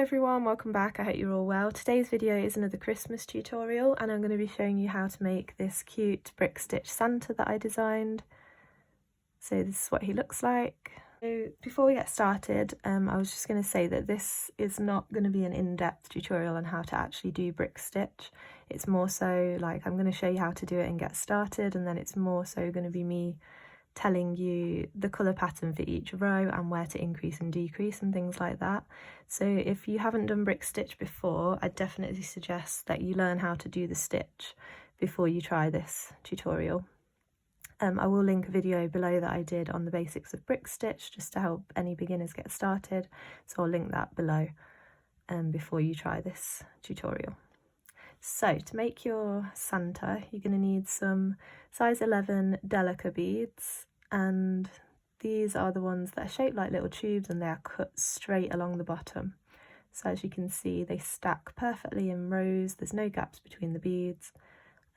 everyone, welcome back. I hope you're all well. Today's video is another Christmas tutorial and I'm going to be showing you how to make this cute brick stitch Santa that I designed. So this is what he looks like. So before we get started, I was just going to say that this is not going to be an in-depth tutorial on how to actually do brick stitch. It's more so like I'm going to show you how to do it and get started, and then it's more so going to be me telling you the colour pattern for each row and where to increase and decrease and things like that. So if you haven't done brick stitch before, I definitely suggest that you learn how to do the stitch before you try this tutorial. I will link a video below that I did on the basics of brick stitch just to help any beginners get started, so I'll link that below before you try this tutorial. So to make your Santa, you're going to need some size 11 Delica beads, and these are the ones that are shaped like little tubes and they are cut straight along the bottom. So as you can see, they stack perfectly in rows, there's no gaps between the beads,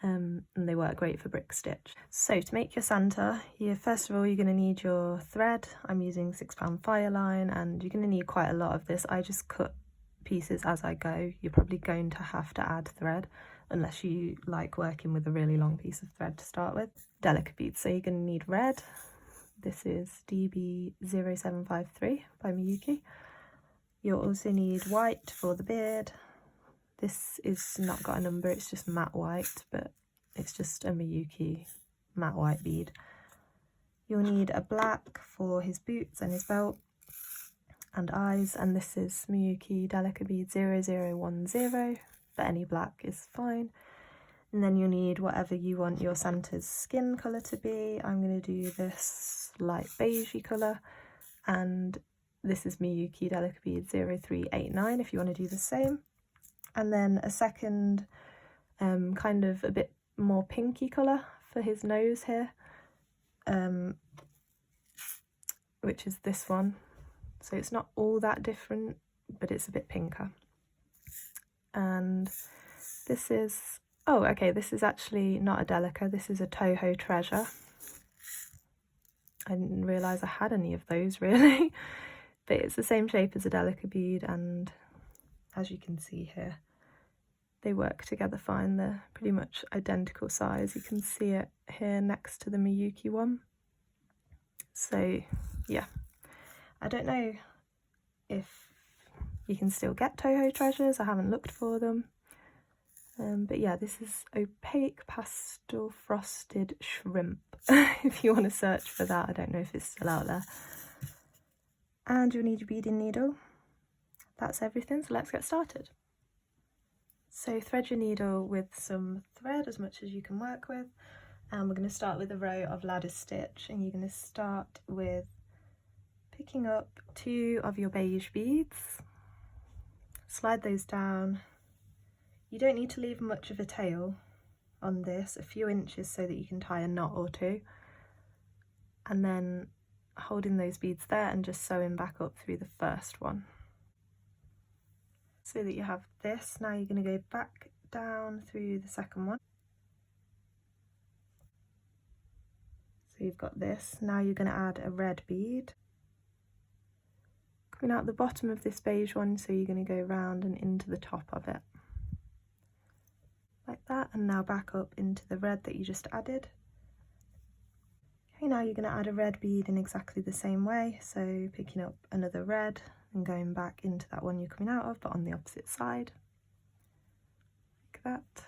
and they work great for brick stitch. So to make your Santa, first of all you're going to need your thread. I'm using 6 pound fire line, and you're going to need quite a lot of this. I just cut pieces as I go. You're probably going to have to add thread unless you like working with a really long piece of thread to start with. Delica beads, so you're going to need red. This is DB0753 by Miyuki. You'll also need white for the beard. This is not got a number, it's just matte white, but it's just a Miyuki matte white bead. You'll need a black for his boots and his belt and eyes, and this is Miyuki Delica bead 0010, but any black is fine. And then you'll need whatever you want your Santa's skin colour to be. I'm going to do this light beigey colour, and this is Miyuki Delica bead 0389 if you want to do the same. And then a second kind of a bit more pinky colour for his nose here, which is this one. So it's not all that different, but it's a bit pinker. And this is, oh okay, this is actually not a Delica, this is a Toho Treasure. I didn't realise I had any of those really, but it's the same shape as a Delica bead, and as you can see here, they work together fine. They're pretty much identical size. You can see it here next to the Miyuki one. So yeah, I don't know if you can still get Toho Treasures, I haven't looked for them. But yeah, this is opaque pastel frosted shrimp if you want to search for that. I don't know if it's still out there. And you'll need your beading needle. That's everything, so let's get started. So thread your needle with some thread, as much as you can work with, and we're going to start with a row of ladder stitch, and you're going to start with picking up 2 of your beige beads, slide those down. You don't need to leave much of a tail on this, a few inches so that you can tie a knot or 2, and then holding those beads there and just sewing back up through the first one. So that you have this. Now you're going to go back down through the second one. So you've got this. Now you're going to add a red bead coming out the bottom of this beige one, so you're going to go round and into the top of it like that, and now back up into the red that you just added. Okay, now you're going to add a red bead in exactly the same way, so picking up another red and going back into that one you're coming out of, but on the opposite side, like that,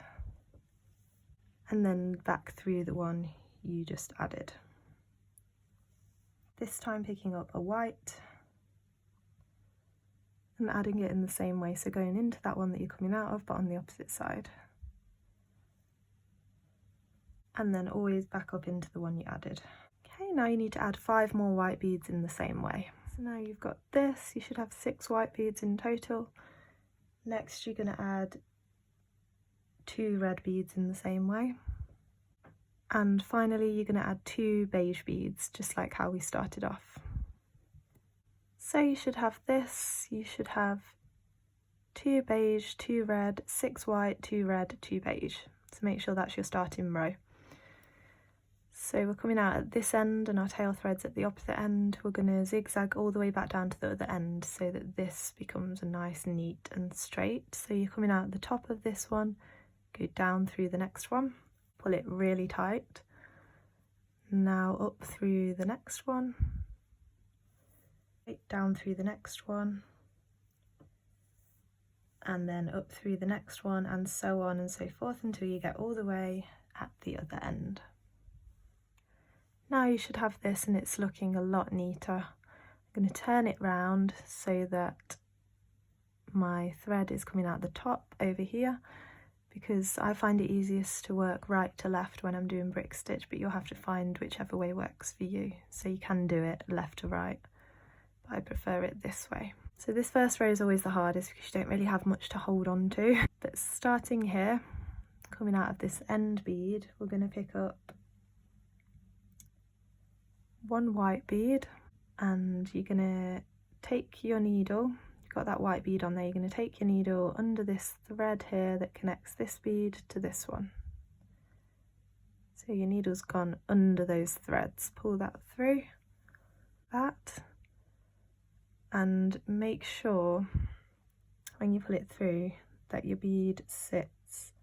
and then back through the one you just added. This time picking up a white and adding it in the same way, so going into that one that you're coming out of, but on the opposite side, and then always back up into the one you added. Okay, now you need to add 5 more white beads in the same way. So now you've got this, you should have 6 white beads in total. Next you're going to add 2 red beads in the same way. And finally you're going to add 2 beige beads, just like how we started off. So you should have this, you should have 2 beige, 2 red, 6 white, 2 red, 2 beige. So make sure that's your starting row. So we're coming out at this end and our tail thread's at the opposite end. We're going to zigzag all the way back down to the other end so that this becomes a nice, neat and straight. So you're coming out at the top of this one, go down through the next one, pull it really tight. Now up through the next one, down through the next one, and then up through the next one, and so on and so forth until you get all the way at the other end. Now you should have this and it's looking a lot neater. I'm going to turn it round so that my thread is coming out the top over here, because I find it easiest to work right to left when I'm doing brick stitch, but you'll have to find whichever way works for you. So you can do it left to right, but I prefer it this way. So this first row is always the hardest because you don't really have much to hold on to. But starting here, coming out of this end bead, we're going to pick up one white bead, and you're going to take your needle, you've got that white bead on there, you're going to take your needle under this thread here that connects this bead to this one. So your needle's gone under those threads, pull that through, and make sure when you pull it through that your bead sits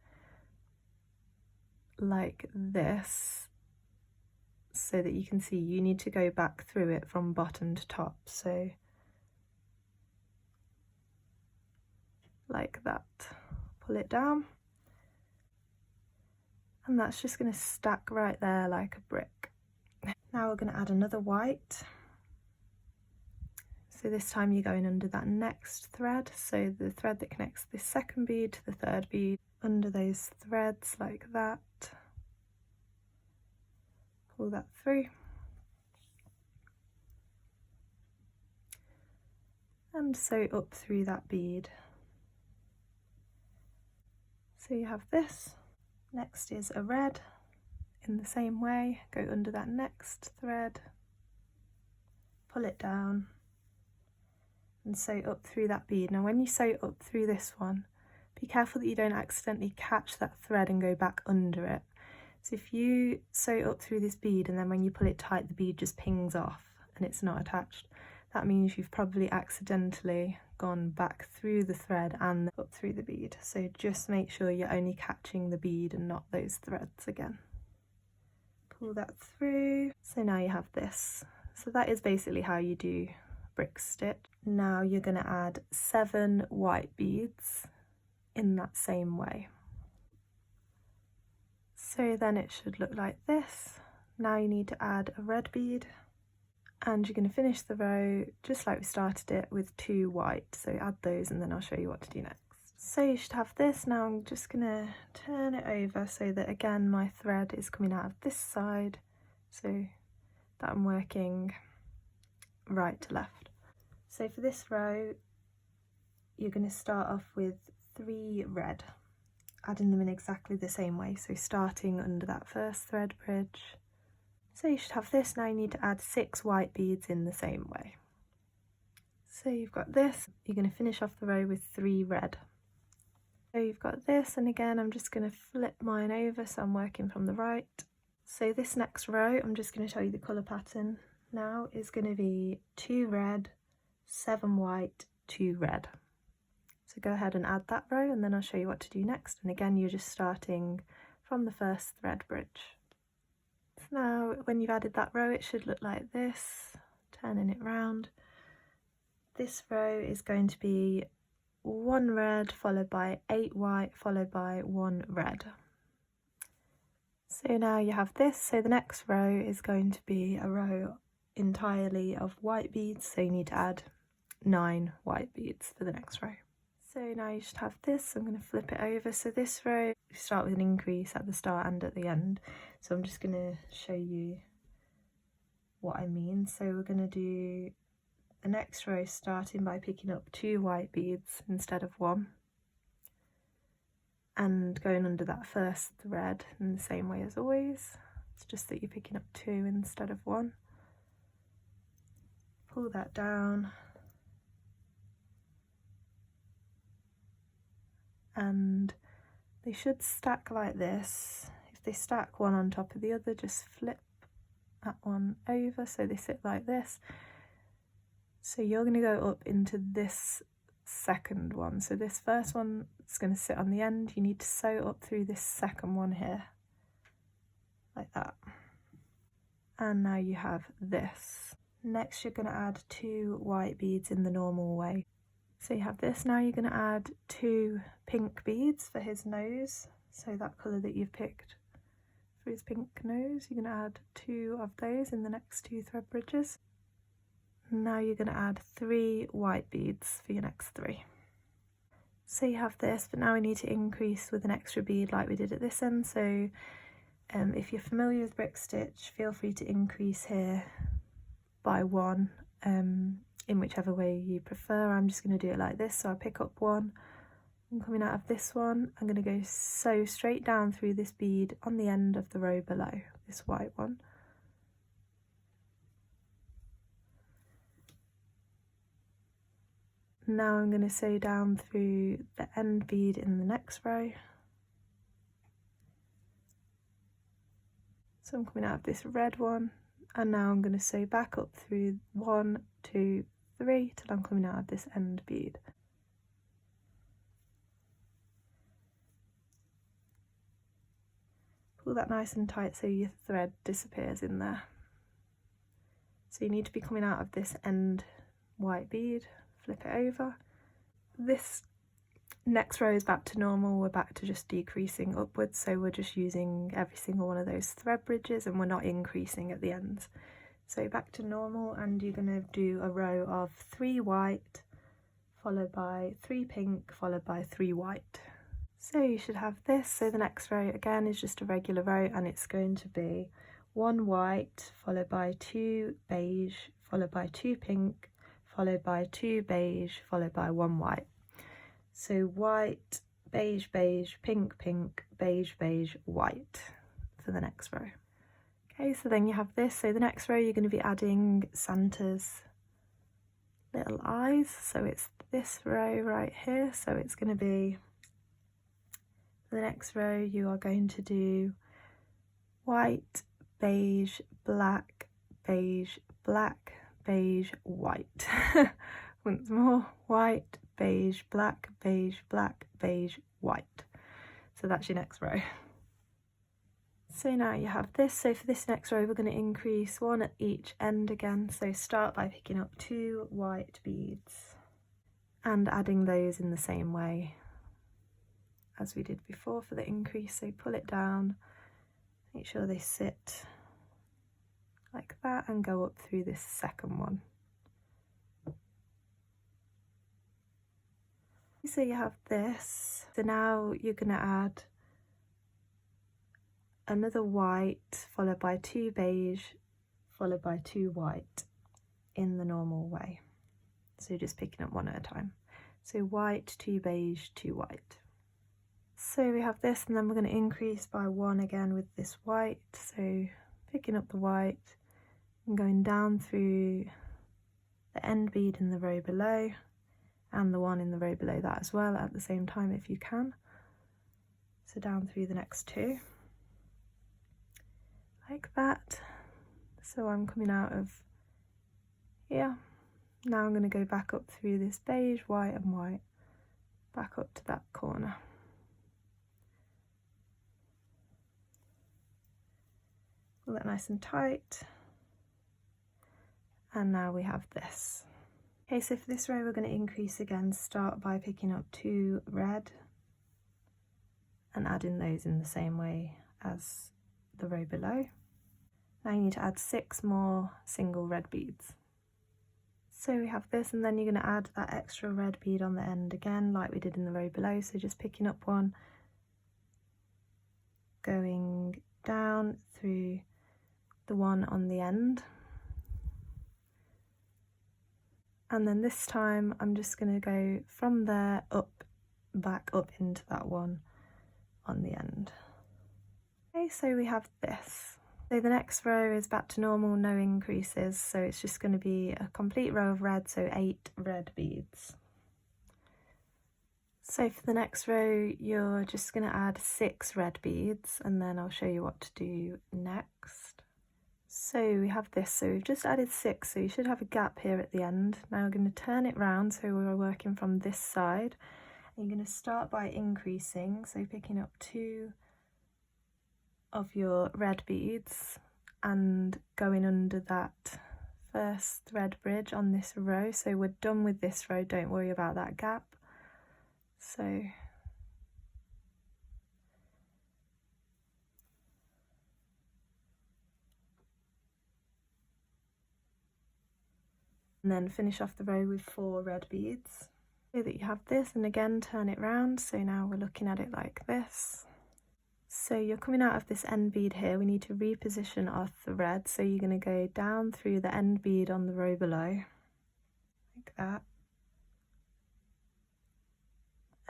like this, so that you can see you need to go back through it from bottom to top, so like that. Pull it down, and that's just going to stack right there like a brick. Now we're going to add another white, so this time you're going under that next thread, so the thread that connects this second bead to the third bead, under those threads like that. Pull that through, and sew up through that bead. So you have this. Next is a red. In the same way, go under that next thread, pull it down, and sew up through that bead. Now when you sew up through this one, be careful that you don't accidentally catch that thread and go back under it. So if you sew up through this bead and then when you pull it tight the bead just pings off and it's not attached, that means you've probably accidentally gone back through the thread and up through the bead. So just make sure you're only catching the bead and not those threads again. Pull that through. So now you have this. So that is basically how you do brick stitch. Now you're going to add 7 white beads in that same way. So then it should look like this. Now you need to add a red bead, and you're going to finish the row just like we started it with 2 white. So add those and then I'll show you what to do next. So you should have this. Now I'm just going to turn it over so that again my thread is coming out of this side, so that I'm working right to left. So for this row you're going to start off with 3 red, adding them in exactly the same way, so starting under that first thread bridge. So you should have this. Now you need to add 6 white beads in the same way. So you've got this, you're going to finish off the row with 3 red. So you've got this, and again I'm just going to flip mine over so I'm working from the right. So this next row, I'm just going to show you the colour pattern now, is going to be 2 red, 7 white, 2 red. So go ahead and add that row and then I'll show you what to do next. And again you're just starting from the first thread bridge. So now when you've added that row it should look like this, turning it round. This row is going to be 1 red followed by 8 white followed by 1 red. So now you have this. So the next row is going to be a row entirely of white beads, so you need to add 9 white beads for the next row. So now you should have this. I'm going to flip it over. So this row, you start with an increase at the start and at the end. So I'm just going to show you what I mean. So we're going to do the next row starting by picking up 2 white beads instead of 1. And going under that first thread in the same way as always. It's just that you're picking up 2 instead of 1. Pull that down. And they should stack like this. if they stack one on top of the other, just flip that one over so they sit like this. So you're going to go up into this second one. So this first one is going to sit on the end. You need to sew up through this second one here, like that. And now you have this. Next you're going to add 2 white beads in the normal way. So you have this. Now you're going to add 2 pink beads for his nose. So that colour that you've picked for his pink nose, you're going to add 2 of those in the next 2 thread bridges. Now you're going to add 3 white beads for your next 3. So you have this, but now we need to increase with an extra bead like we did at this end. So if you're familiar with brick stitch, feel free to increase here by 1 in whichever way you prefer. I'm just going to do it like this. So I pick up 1, and coming out of this one, I'm going to go sew straight down through this bead on the end of the row below, this white one. Now I'm going to sew down through the end bead in the next row. So I'm coming out of this red one, and now I'm going to sew back up through 1, 2, 3 till I'm coming out of this end bead. Pull that nice and tight so your thread disappears in there. So you need to be coming out of this end white bead. Flip it over. This next row is back to normal. We're back to just decreasing upwards, so we're just using every single one of those thread bridges and we're not increasing at the ends. So back to normal, and you're going to do a row of 3 white followed by 3 pink followed by 3 white. So you should have this. So the next row again is just a regular row, and it's going to be 1 white followed by 2 beige followed by 2 pink followed by 2 beige, followed by 1 white. So white, beige, beige, pink, pink, beige, beige, white for the next row. Okay, so then you have this. So the next row you're going to be adding Santa's little eyes. So it's this row right here. So it's going to be, the next row you are going to do white, beige, black, beige, black, beige, white. Once more, white, beige, black, beige, black, beige, white. So that's your next row. So now you have this. So for this next row we're going to increase 1 at each end again. So start by picking up 2 white beads and adding those in the same way as we did before for the increase. So pull it down, make sure they sit like that, and go up through this second one. So you have this. So now you're going to add another white followed by 2 beige followed by 2 white in the normal way. So just picking up 1 at a time. So white, 2 beige, 2 white. So we have this, and then we're going to increase by 1 again with this white. So picking up the white and going down through the end bead in the row below and the one in the row below that as well at the same time if you can. So down through the next 2 like that. So I'm coming out of here. Now I'm going to go back up through this beige, white and white, back up to that corner. Pull that nice and tight. And now we have this. Okay, so for this row we're going to increase again. Start by picking up 2 red and adding those in the same way as the row below. Now you need to add 6 more single red beads. So we have this, and then you're going to add that extra red bead on the end again like we did in the row below. So just picking up 1, going down through the one on the end. And then this time I'm just going to go from there up, back up into that one on the end. Okay, so we have this. So the next row is back to normal, no increases, so it's just going to be a complete row of red, so 8 red beads. So for the next row, you're just going to add 6 red beads, and then I'll show you what to do next. So we have this, so we've just added 6, so you should have a gap here at the end. Now we're going to turn it round, so we're working from this side. And you're going to start by increasing, so picking up 2 of your red beads and going under that first thread bridge on this row. So we're done with this row, don't worry about that gap. So and then finish off the row with 4 red beads. So that you have this, and again turn it round, so now we're looking at it like this. So you're coming out of this end bead here, we need to reposition our thread, so you're going to go down through the end bead on the row below, like that.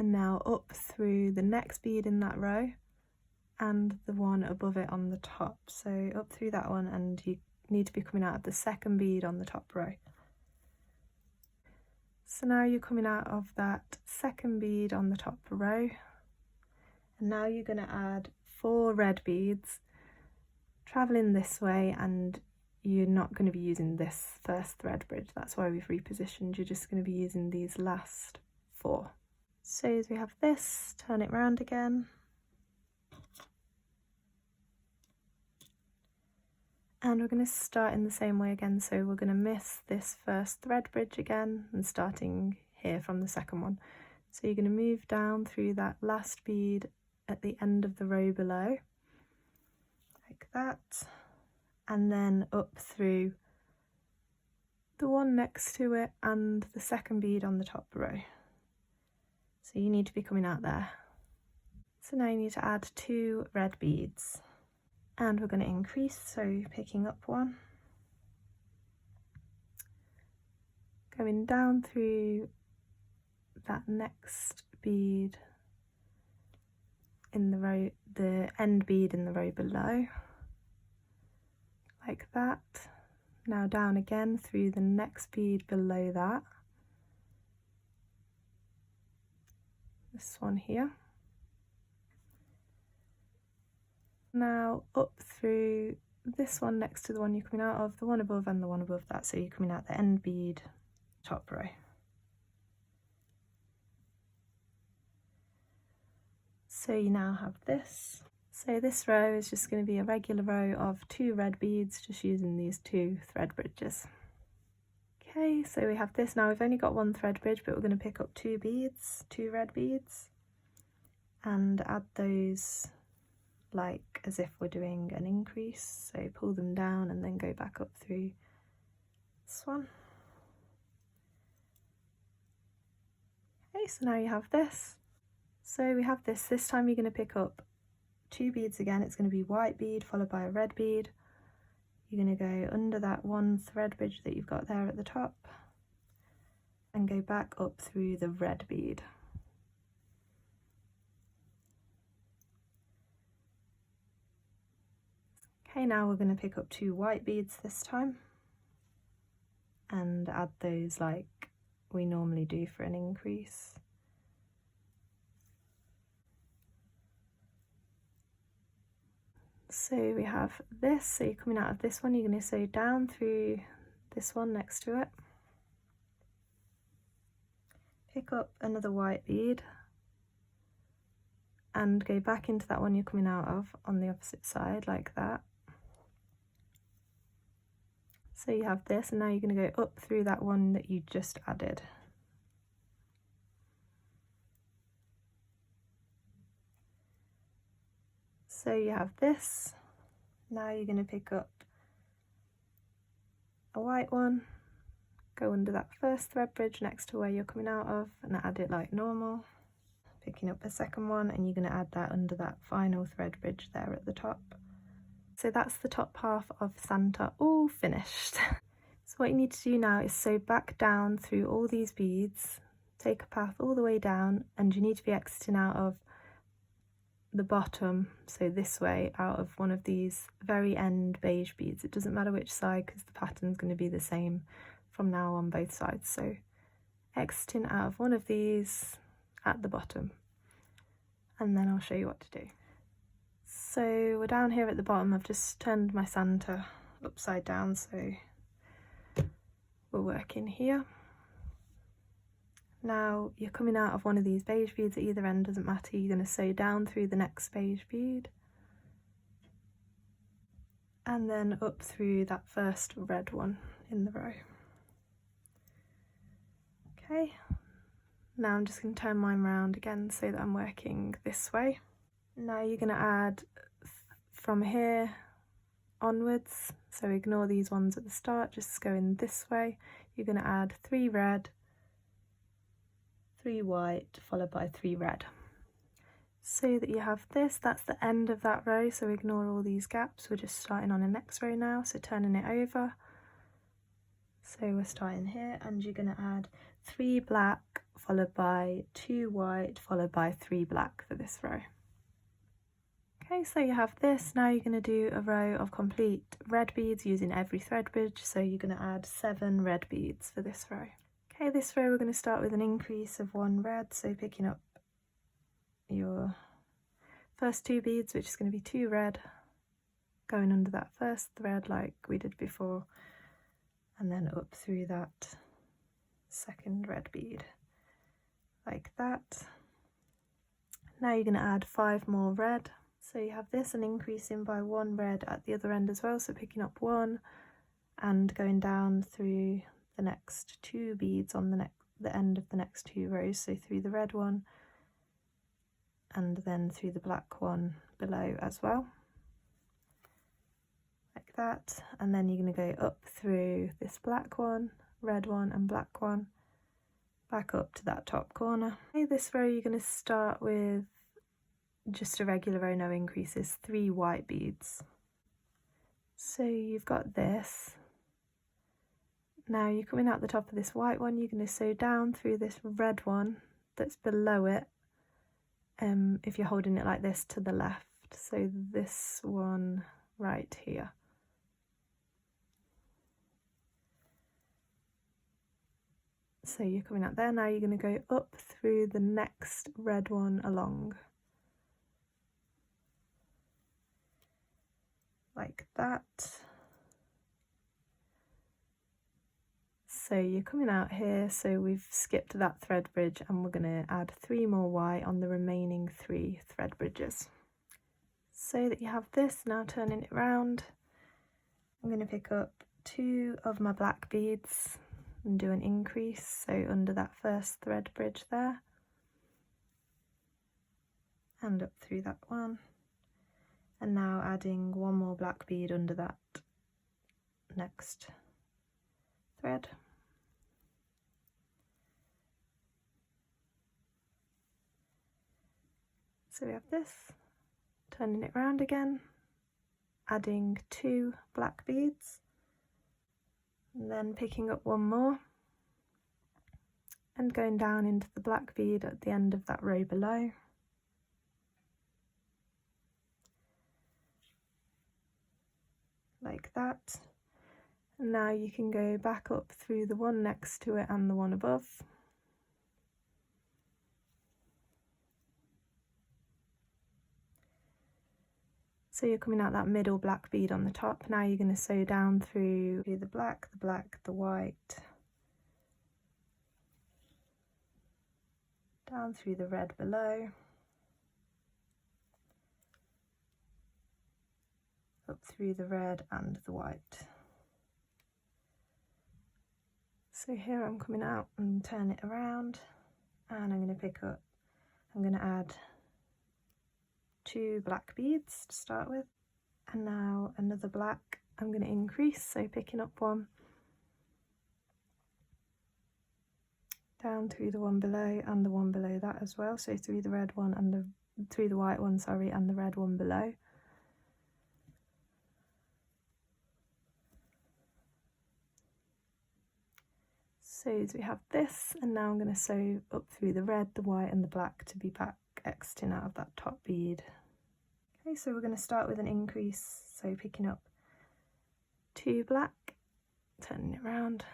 And now up through the next bead in that row and the one above it on the top. So up through that one, and you need to be coming out of the second bead on the top row. So now you're coming out of that second bead on the top row, and now you're going to add 4 red beads, travelling this way, and you're not going to be using this first thread bridge, that's why we've repositioned, you're just going to be using these last 4. So as we have this, turn it round again, and we're going to start in the same way again, so we're going to miss this first thread bridge again and starting here from the second one. So you're going to move down through that last bead at the end of the row below, like that, and then up through the one next to it and the second bead on the top row. So you need to be coming out there. So now you need to add 2 red beads. And we're going to increase, so picking up 1, going down through that next bead in the row, the end bead in the row below, like that. Now down again through the next bead below that, this one here. Now up through this one next to the one you're coming out of, the one above and the one above that, so you're coming out the end bead, top row. So you now have this. So this row is just going to be a regular row of 2 red beads, just using these 2 thread bridges. Okay, so we have this. Now we've only got 1 thread bridge, but we're going to pick up 2 beads, 2 red beads, and add those like as if we're doing an increase, so pull them down and then go back up through this one. Okay, so now you have this. So we have this time you're going to pick up 2 beads again. It's going to be white bead followed by a red bead. You're going to go under that 1 thread bridge that you've got there at the top and go back up through the red bead. Okay, now we're going to pick up 2 white beads this time and add those like we normally do for an increase. So we have this, so you're coming out of this one, you're going to sew down through this one next to it, pick up another white bead and go back into that one you're coming out of on the opposite side like that. So you have this, and now you're going to go up through that one that you just added. So you have this, now you're going to pick up a white one, go under that first thread bridge next to where you're coming out of and add it like normal, picking up a second one, and you're going to add that under that final thread bridge there at the top. So that's the top half of Santa all finished. So what you need to do now is sew back down through all these beads, take a path all the way down, and you need to be exiting out of the bottom, so this way, out of one of these very end beige beads. It doesn't matter which side because the pattern's going to be the same from now on both sides. So exiting out of one of these at the bottom, and then I'll show you what to do. So we're down here at the bottom. I've just turned my Santa upside down, so we're working here. Now you're coming out of one of these beige beads at either end, doesn't matter. You're going to sew down through the next beige bead and then up through that first red one in the row. Okay, now I'm just going to turn mine round again so that I'm working this way. Now you're going to add from here onwards, so ignore these ones at the start, just go in this way. You're going to add 3 red, 3 white, followed by 3 red. So that you have this, that's the end of that row, so ignore all these gaps. We're just starting on the next row now, so turning it over. So we're starting here, and you're going to add 3 black, followed by 2 white, followed by 3 black for this row. Okay, so you have this. Now you're going to do a row of complete red beads using every thread bridge, so you're going to add 7 red beads for this row. Okay, this row we're going to start with an increase of 1 red, so picking up your first 2 beads, which is going to be 2 red, going under that first thread like we did before, and then up through that second red bead, like that. Now you're going to add 5 more red. So you have this and increasing by 1 red at the other end as well, so picking up 1 and going down through the next 2 beads on the end of the next 2 rows, so through the red one and then through the black one below as well, like that. And then you're going to go up through this black one, red one and black one, back up to that top corner. Okay, this row you're going to start with just a regular row, no increases, 3 white beads. So you've got this. Now you're coming out the top of this white one, you're going to sew down through this red one that's below it, if you're holding it like this, to the left, so this one right here. So you're coming out there. Now you're going to go up through the next red one along, like that. So you're coming out here, so we've skipped that thread bridge and we're going to add 3 more white on the remaining 3 thread bridges. So that you have this, now turning it round, I'm going to pick up 2 of my black beads and do an increase, so under that first thread bridge there, and up through that one. And now adding 1 more black bead under that next thread. So we have this, turning it round again, adding 2 black beads, and then picking up 1 more and going down into the black bead at the end of that row below. Like that. And now you can go back up through the one next to it and the one above. So you're coming out that middle black bead on the top. Now you're going to sew down through the black, the white, down through the red below, up through the red and the white. So here I'm coming out and turn it around, and I'm going to pick up, I'm going to add 2 black beads to start with, and now another black. I'm going to increase, so picking up 1, down through the one below and the one below that as well, so through the red one and through the white one, sorry, and the red one below. So we have this, and now I'm going to sew up through the red, the white and the black to be back exiting out of that top bead. Okay, so we're going to start with an increase, so picking up 2 black, turning it round,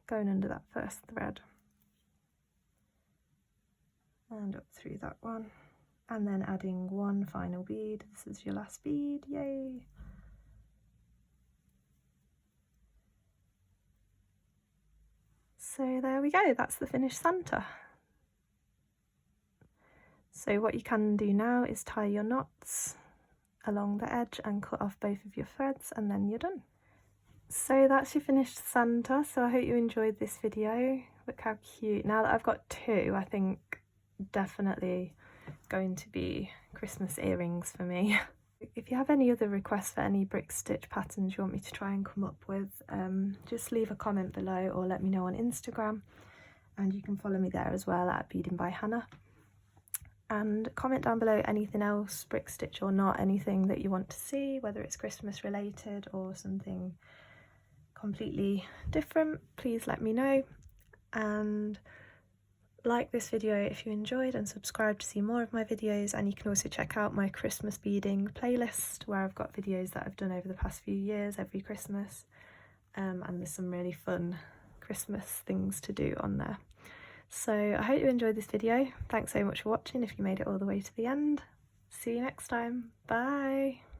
going under that first thread, and up through that one, and then adding one final bead. This is your last bead, yay! So there we go, that's the finished Santa. So what you can do now is tie your knots along the edge and cut off both of your threads, and then you're done. So that's your finished Santa. So I hope you enjoyed this video. Look how cute. Now that I've got two, I think definitely going to be Christmas earrings for me. If you have any other requests for any brick stitch patterns you want me to try and come up with, just leave a comment below or let me know on Instagram, and you can follow me there as well at Beading by Hannah. And comment down below anything else, brick stitch or not, anything that you want to see, whether it's Christmas related or something completely different, please let me know. And like this video if you enjoyed, and subscribe to see more of my videos. And you can also check out my Christmas beading playlist, where I've got videos that I've done over the past few years every Christmas, and there's some really fun Christmas things to do on there. So I hope you enjoyed this video. Thanks so much for watching if you made it all the way to the end. See you next time. Bye!